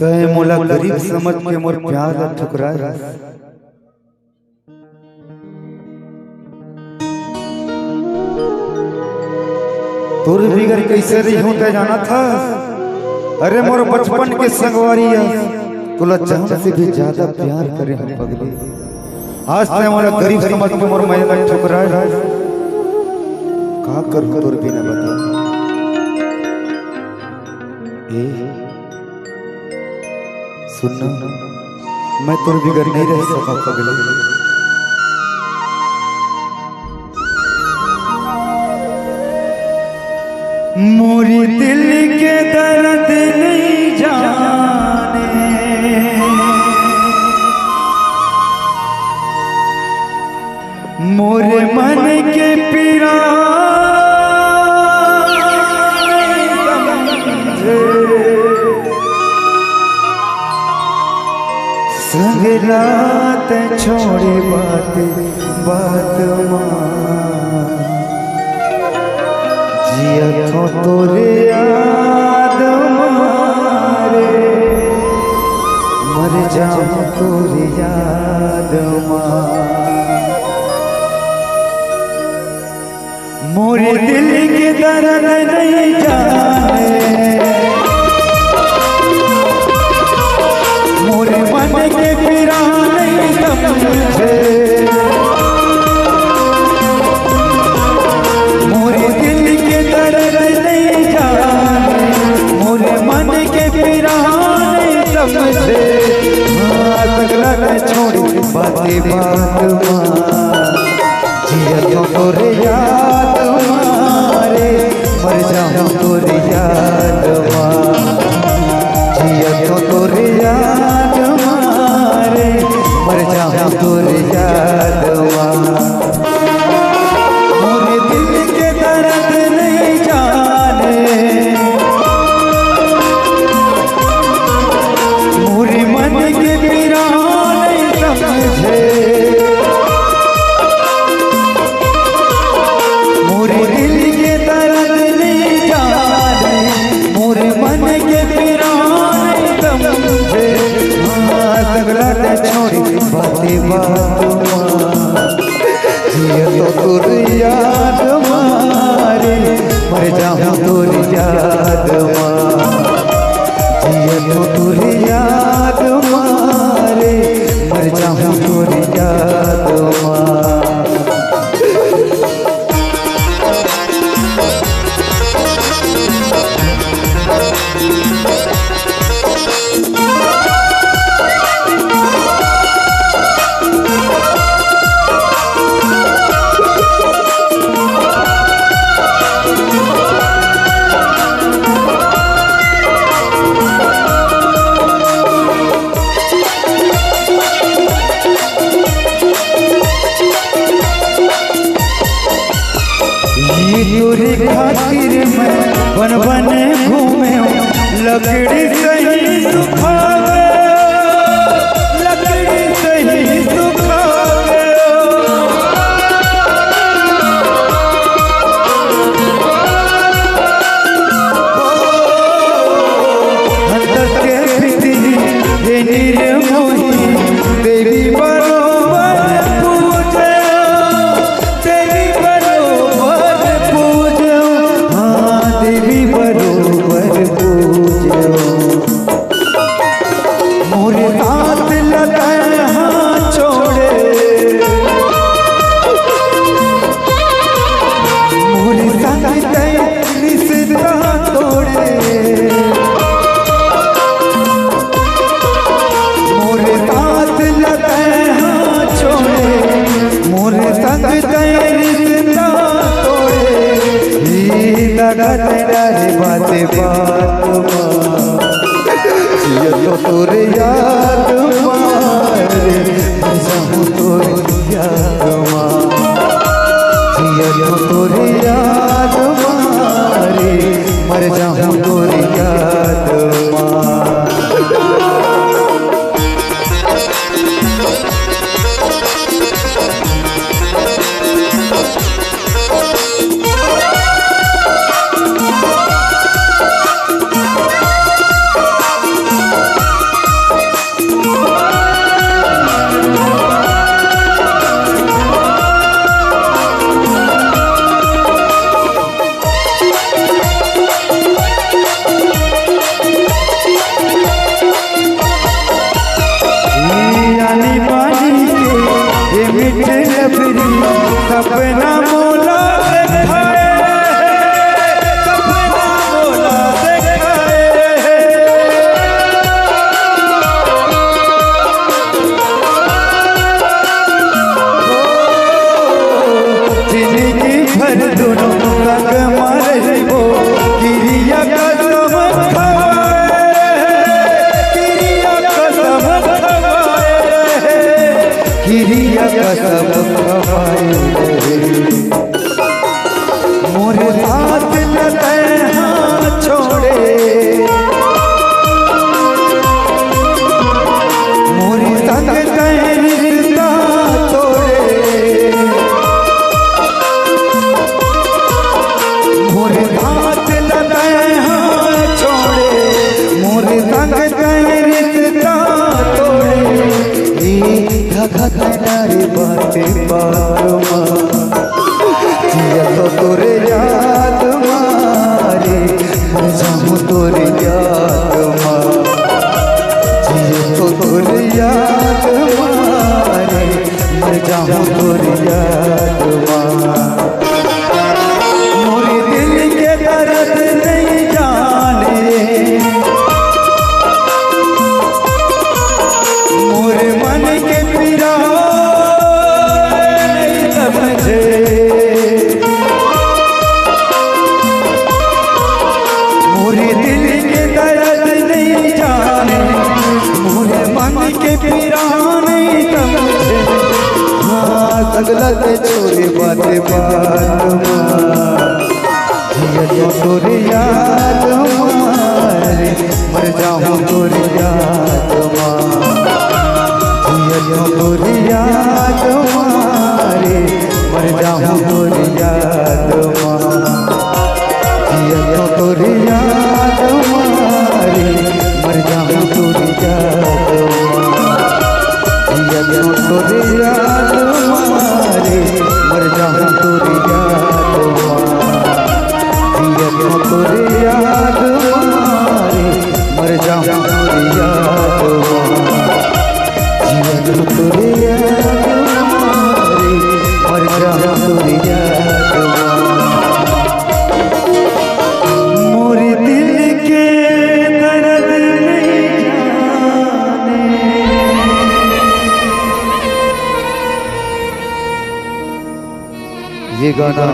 तय मोला गरीब समझ के मोर प्यार ला ठुकराए। तोर बिगर कैसे रही हूँ तय जाना था। अरे मोर बचपन के संगवारिया तुला जान से भी ज्यादा प्यार करे हम पगली। आज तय मोला गरीब समझ के मोर मैं ला ठुकराए। का करूँ तोर बिना बता। सुनना मैं तोर बिगर नहीं रह सका पगली। मोरी दिल के दर्द नहीं जाने मोरे मन के पीरा संगलात छोड़े बात जिया थो तोरे याद मारे मर जाऊं तोरे याद मोरे दिल के दर्द नहीं जाने मोरे मन के पीरा नहीं समझे मोरे दिल के दर्द नहीं जाने मोरे मन के पीरा नहीं समझे। तगला न छोड़ी बातें जिया तो तोरे याद मारे मर जाऊं तोरे याद जिया तो तोरे याद मारे मर जाऊं तोरे याद मोरे दिल के दर्द नहीं जाने मोरे मन के पीरा नहीं समझे मोरे दिल के दर्द नहीं जाने मोरे मन के पीरा नहीं समझे। तगला न छोड़ी बातें जिया तो तोर याद मारे मर जाऊं तोर याद जिया तो तोर याद मारे मर जाऊं तोर याद तोरे खातिर मैं बन बन घूमे लकड़ी सही सुखावे लकड़ी सही सुखावे हंस के प्रीति ये निर्मोही तेरी बरोबर पूजे तेरी बरोबर पूजो मोरे हाथ लगाए हाथ छोड़े मोरे साथ रिश्ता तोड़े के छोरे बाते बात जिया तोरे याद मारे मर जाऊं तोरे याद जिया तोरे याद मारे मर जाऊं तोरे याद जिया तोरे याद मारे मर जाऊं तोरे याद जिया तोरे याद मारे मर जाऊं तोरे याद जिया तोरे याद मारे मर जाऊं तोरे याद जिया तोरे याद मारे मर जाऊं तोरे याद मोरे दिल के दर्द नहीं जाने ये गाना